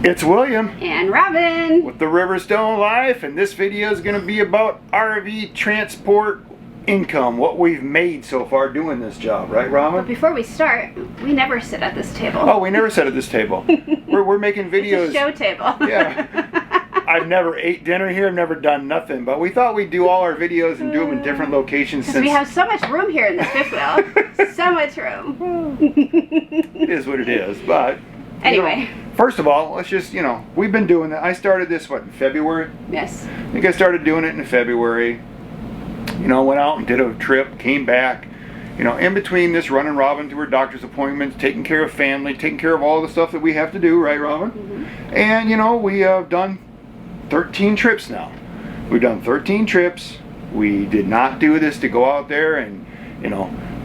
It's William and Robin with the Riverstone Life, and this video is going to be about RV transport income, what we've made so far doing this job, right, Robin? But before we start, we never sit at this table. Oh, we never sit at this table. we're making videos. It's a show table. Yeah. I've never ate dinner here. I've never done nothing, but we thought we'd do all our videos and do them in different locations. Since we have so much room here in this fifth wheel. So much room. It is what it is, but anyway. First of all, let's just, we've been doing that. I started this, in February? Yes. I think I started doing it in February. Went out and did a trip, came back. In between this, running Robin to her doctor's appointments, taking care of family, taking care of all the stuff that we have to do, right, Robin? Mm-hmm. And, we have done 13 trips now. We've done 13 trips. We did not do this to go out there and,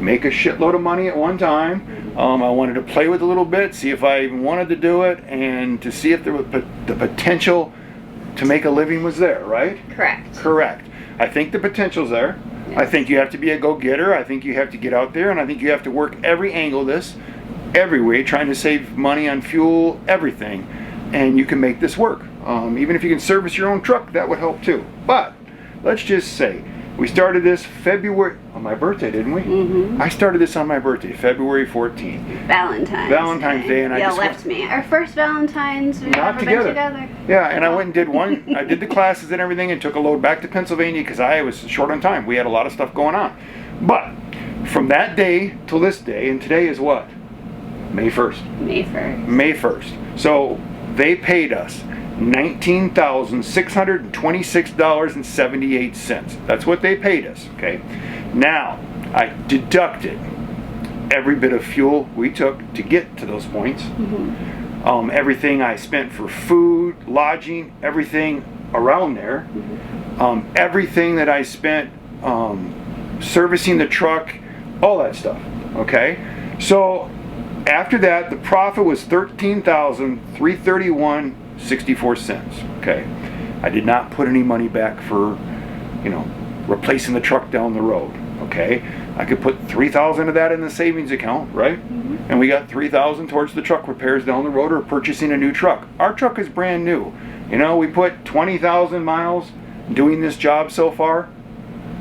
make a shitload of money at one time. I wanted to play with it a little bit, see if I even wanted to do it, and to see if there was the potential to make a living was there, right? Correct. Correct. I think the potential's there. Yes. I think you have to be a go-getter. I think you have to get out there, and I think you have to work every angle of this, every way, trying to save money on fuel, everything, and you can make this work. Even if you can service your own truck, that would help too. But let's just say, we started this February, on my birthday, didn't we? Mm-hmm. I started this on my birthday, February 14th. Valentine's Day. And I just left me. Our first Valentine's we've not ever together. been together. Yeah, and I went and did one. I did the classes and everything and took a load back to Pennsylvania because I was short on time. We had a lot of stuff going on. But from that day till this day, and today is what? May 1st. May 1st. May 1st. So they paid us $19,626.78. That's what they paid us, okay? Now, I deducted every bit of fuel we took to get to those points. Mm-hmm. Everything I spent for food, lodging, everything around there. Mm-hmm. Everything that I spent servicing the truck, all that stuff, okay? So, after that, the profit was $13,331.64. Okay, I did not put any money back for, replacing the truck down the road. Okay, I could put $3,000 of that in the savings account, right? Mm-hmm. And we got $3,000 towards the truck repairs down the road or purchasing a new truck. Our truck is brand new. We put 20,000 miles doing this job so far.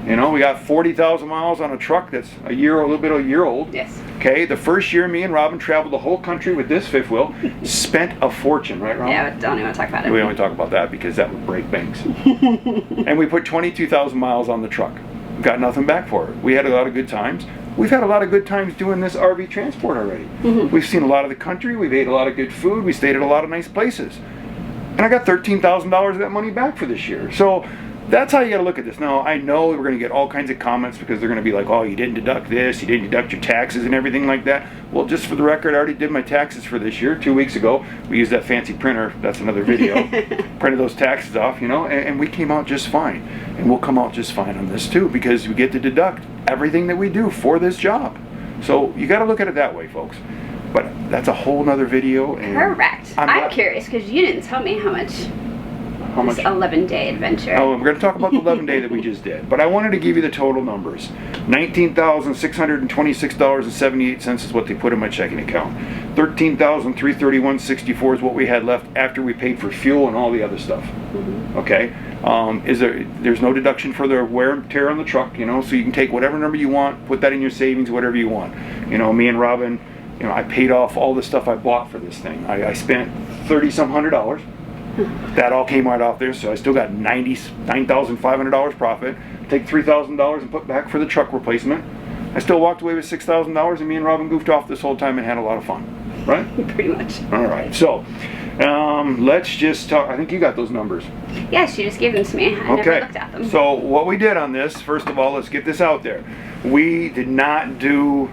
We got 40,000 miles on a truck that's a little bit a year old. Yes. Okay, the first year me and Robin traveled the whole country with this fifth wheel, spent a fortune, right, Robin? Yeah, don't even talk about it. We don't talk about that because that would break banks. And we put 22,000 miles on the truck. Got nothing back for it. We had a lot of good times. We've had a lot of good times doing this RV transport already. Mm-hmm. We've seen a lot of the country. We've ate a lot of good food. We stayed at a lot of nice places. And I got $13,000 of that money back for this year. So that's how you got to look at this. Now, I know we're going to get all kinds of comments because they're going to be like, oh, you didn't deduct this, you didn't deduct your taxes and everything like that. Well, just for the record, I already did my taxes for this year 2 weeks ago. We used that fancy printer. That's another video. Printed those taxes off, and we came out just fine. And we'll come out just fine on this too because we get to deduct everything that we do for this job. So you got to look at it that way, folks. But that's a whole nother video. And correct. I'm curious because you didn't tell me how much. How much? 11-day adventure. Oh, we're going to talk about the 11-day that we just did. But I wanted to give you the total numbers. $19,626.78 is what they put in my checking account. $13,331.64 is what we had left after we paid for fuel and all the other stuff. Mm-hmm. Okay? There's no deduction for the wear and tear on the truck, so you can take whatever number you want, put that in your savings, whatever you want. Me and Robin, I paid off all the stuff I bought for this thing. I spent $30-some hundred. That all came right off there, so I still got $99,500 profit. Take $3,000 and put back for the truck replacement. I still walked away with $6,000, and me and Robin goofed off this whole time and had a lot of fun. Right? Pretty much. All right. So let's just talk. I think you got those numbers. Yes, you just gave them to me. I never looked at them. So what we did on this, first of all, let's get this out there. We did not do.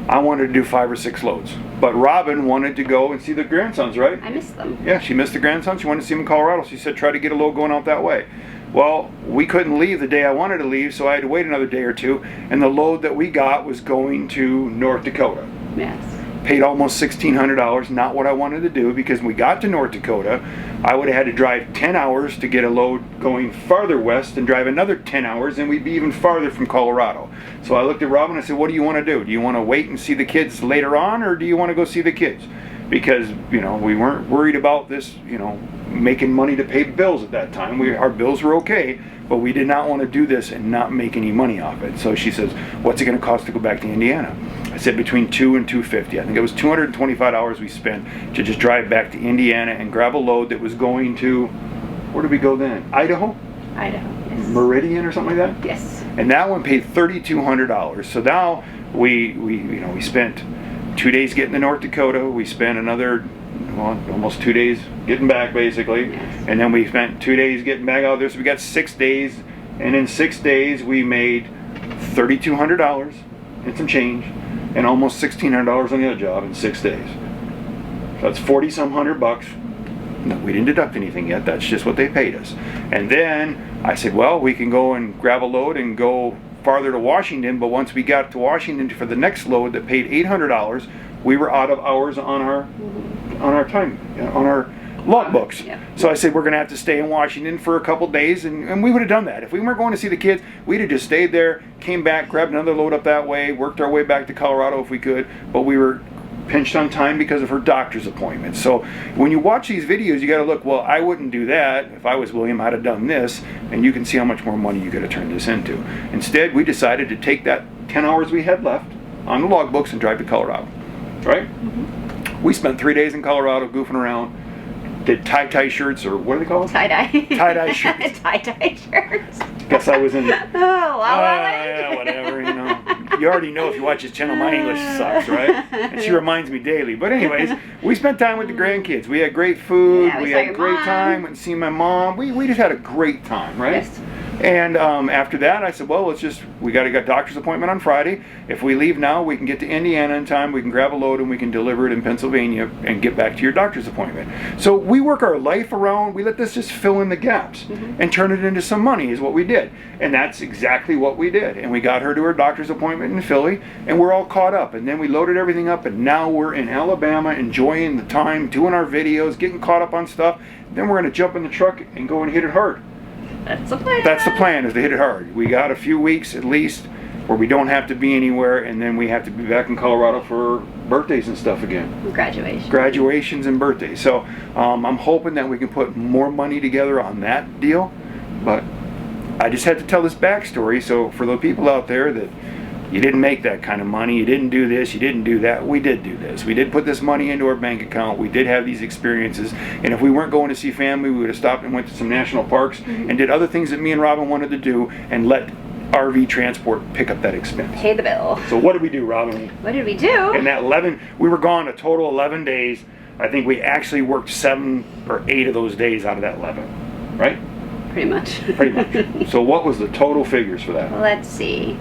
I wanted to do 5 or 6 loads. But Robin wanted to go and see the grandsons, right? I missed them. Yeah, she missed the grandsons. She wanted to see them in Colorado. She said try to get a load going out that way. Well, we couldn't leave the day I wanted to leave, so I had to wait another day or two. And the load that we got was going to North Dakota. Yes. Paid almost $1,600, not what I wanted to do, because when we got to North Dakota, I would have had to drive 10 hours to get a load going farther west and drive another 10 hours, and we'd be even farther from Colorado. So I looked at Robin and I said, what do you want to do? Do you want to wait and see the kids later on, or do you want to go see the kids? because, you know, we weren't worried about this, you know, making money to pay bills at that time. Our bills were okay, but we did not want to do this and not make any money off it. So she says, what's it going to cost to go back to Indiana? I said between $200 and $250. I think it was $225 we spent to just drive back to Indiana and grab a load that was going to, where did we go then? Idaho? Idaho, yes. Meridian or something like that? Yes. And that one paid $3,200. So now we spent 2 days getting to North Dakota. We spent another, well, almost 2 days getting back, basically. Yes. And then we spent 2 days getting back out there. So we got 6 days. And in 6 days, we made $3,200 and some change, and almost $1,600 on the other job in 6 days. So that's 40-some hundred bucks. No, we didn't deduct anything yet. That's just what they paid us. And then I said, well, we can go and grab a load and go farther to Washington. But once we got to Washington for the next load that paid $800, we were out of hours on our time, on our log books. Yeah. So I said, we're going to have to stay in Washington for a couple days, and we would have done that. If we weren't going to see the kids, we'd have just stayed there, came back, grabbed another load up that way, worked our way back to Colorado if we could, but we were pinched on time because of her doctor's appointment. So when you watch these videos, you got to look, well, I wouldn't do that. If I was William, I'd have done this, and you can see how much more money you got to turn this into. Instead, we decided to take that 10 hours we had left on the log books and drive to Colorado, right? Mm-hmm. We spent 3 days in Colorado goofing around, did tie-dye shirts, or what do they call them? Tie-dye. Tie-dye shirts. Tie-dye shirts. Guess I was in... Yeah, whatever, you know. You already know if you watch this channel, my English sucks, right? And she reminds me daily. But anyways, we spent time with the grandkids. We had great food. Yeah, we had a great time. Went and see my mom. We just had a great time, right? Yes. And after that, I said, well, we got a doctor's appointment on Friday. If we leave now, we can get to Indiana in time. We can grab a load and we can deliver it in Pennsylvania and get back to your doctor's appointment. So we work our life around. We let this just fill in the gaps and turn it into some money is what we did. And that's exactly what we did. And we got her to her doctor's appointment in Philly, and we're all caught up. And then we loaded everything up, and now we're in Alabama enjoying the time, doing our videos, getting caught up on stuff. Then we're going to jump in the truck and go and hit it hard. That's the plan. That's the plan, is to hit it hard. We got a few weeks at least where we don't have to be anywhere, and then we have to be back in Colorado for birthdays and stuff again. Graduations and birthdays. So I'm hoping that we can put more money together on that deal. But I just had to tell this backstory, so for the people out there that you didn't make that kind of money, you didn't do this, you didn't do that, we did do this. We did put this money into our bank account, we did have these experiences, and if we weren't going to see family, we would have stopped and went to some national parks and did other things that me and Robin wanted to do, and let RV transport pick up that expense. Pay the bill. So what did we do, Robin? What did we do? In that 11, we were gone a total 11 days. I think we actually worked 7 or 8 of those days out of that 11, right? Pretty much. Pretty much. So what was the total figures for that? Let's see.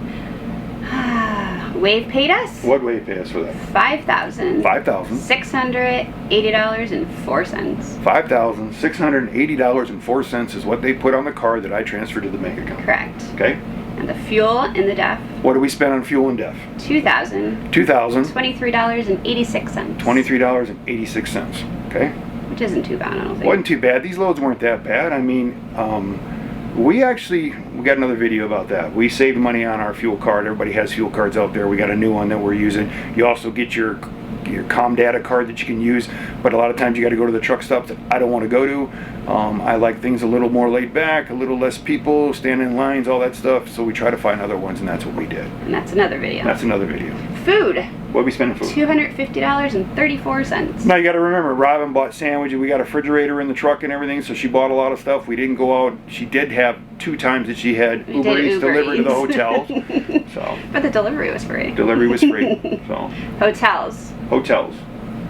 Wave paid us? What Wave paid us for that? $5,000. $680.04. $5,680.04 is what they put on the card that I transferred to the bank account. Correct. Okay. And the fuel and the DEF. What did we spend on fuel and DEF? $2,000. $23.86. $23.86. Okay. Which isn't too bad, I don't think. Wasn't too bad. These loads weren't that bad. I mean, we got another video about that. We saved money on our fuel card. Everybody has fuel cards out there. We got a new one that we're using. You also get your ComData card that you can use, but a lot of times you got to go to the truck stops that I don't want to go to. I like things a little more laid back, a little less people, standing in lines, all that stuff. So we try to find other ones, and that's what we did. And that's another video. That's another video. Food. What we spend on food? $250.34. Now you got to remember, Robin bought sandwiches. We got a refrigerator in the truck and everything, so she bought a lot of stuff. We didn't go out. She did have 2 times that she had Uber Eats delivered to the hotel. So. But the delivery was free. Delivery was free. So. Hotels. Hotels.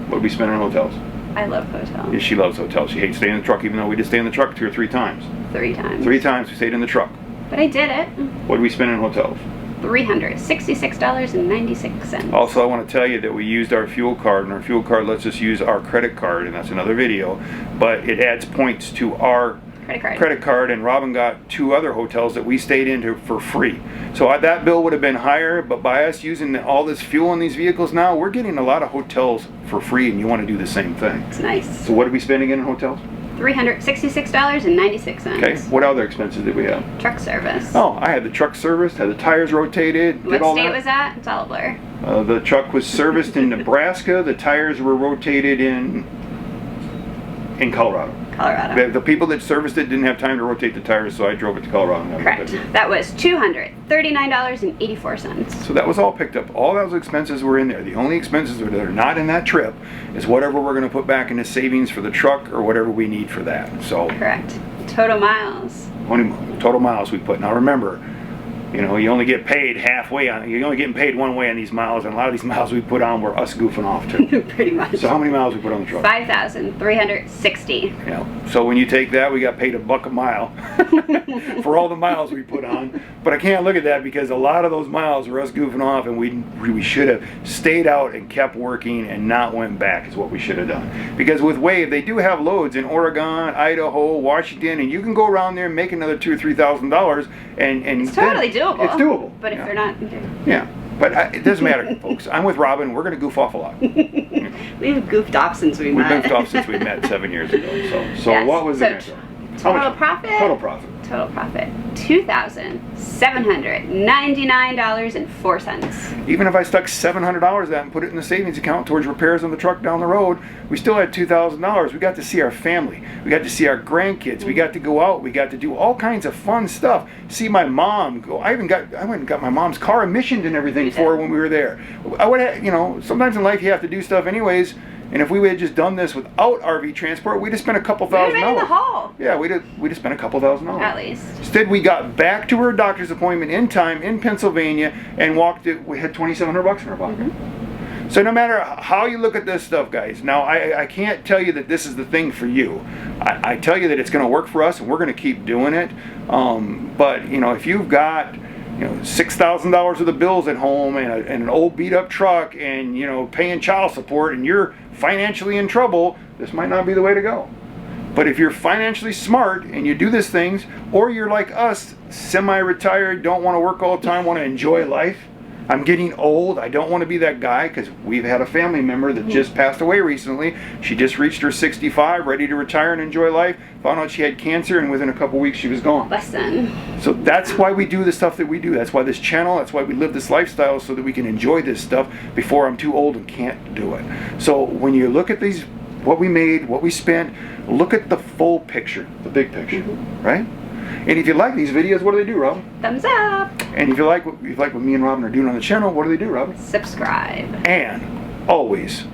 What did we spend on hotels? I love hotels. Yeah, she loves hotels. She hates staying in the truck, even though we did stay in the truck 2 or 3 times. 3 times. 3 times we stayed in the truck. But I did it. What did we spend on hotels? $366.96. Also, I want to tell you that we used our fuel card, and our fuel card lets us use our credit card, and that's another video, but it adds points to our credit card, and Robin got 2 other hotels that we stayed into for free. So that bill would have been higher, but by us using all this fuel in these vehicles now, we're getting a lot of hotels for free, and you want to do the same thing. It's nice. So what did we spend again in hotels? $366.96. Okay, what other expenses did we have? Truck service. Oh, I had the truck service, had the tires rotated, What did all state that. was that? It's all a blur. The truck was serviced in Nebraska. The tires were rotated in Colorado. The people that serviced it didn't have time to rotate the tires, so I drove it to Colorado. Correct. That was $239.84. So that was all picked up. All those expenses were in there. The only expenses that are not in that trip is whatever we're going to put back into savings for the truck or whatever we need for that. So correct. Total miles. Total miles we put. Now remember, you know, you only get paid halfway on. You're only getting paid one way on these miles, and a lot of these miles we put on were us goofing off too. Pretty much. So how many miles we put on the truck? 5,360. Yeah. So when you take that, we got paid $1 a mile for all the miles we put on. But I can't look at that because a lot of those miles were us goofing off, and we should have stayed out and kept working and not went back is what we should have done. Because with Wave, they do have loads in Oregon, Idaho, Washington, and you can go around there and make another $2,000 or $3,000, and it's totally doable. It's doable. But if they're not, yeah. But it doesn't matter, folks. I'm with Robin. We're going to goof off a lot. We've goofed off since we met. We've goofed off since we met 7 years ago. So yes. What was it? Total profit. Total profit. Total profit. $2,799.04. Even if I stuck $700 of that and put it in the savings account towards repairs on the truck down the road, we still had $2,000. We got to see our family. We got to see our grandkids. We got to go out. We got to do all kinds of fun stuff. See my mom go. I went and got my mom's car emissioned and everything for her when we were there. I would have, you know, sometimes in life you have to do stuff anyways. And if we had just done this without RV transport, we'd have spent a couple $1,000. We'd have been in the hole. Yeah, we'd have spent a couple $1,000. At least. Instead, we got back to her doctor's appointment in time in Pennsylvania and walked it. We had $2,700 in our pocket. Mm-hmm. So no matter how you look at this stuff, guys, now I can't tell you that this is the thing for you. I tell you that it's going to work for us and we're going to keep doing it. But you know, if you've got $6,000 worth of bills at home and an old beat up truck and paying child support and you're financially in trouble, this might not be the way to go. But if you're financially smart and you do these things, or you're like us, semi-retired, don't want to work all the time, want to enjoy life, I'm getting old, I don't want to be that guy, because we've had a family member that just passed away recently. She just reached her 65, ready to retire and enjoy life, found out she had cancer, and within a couple weeks she was gone. Listen. So that's why we do the stuff that we do. That's why this channel, that's why we live this lifestyle, so that we can enjoy this stuff before I'm too old and can't do it. So when you look at these, what we made, what we spent, look at the full picture, the big picture, right? And if you like these videos, what do they do, Robin? Thumbs up. And if you like what me and Robin are doing on the channel, what do they do, Robin? Subscribe. And always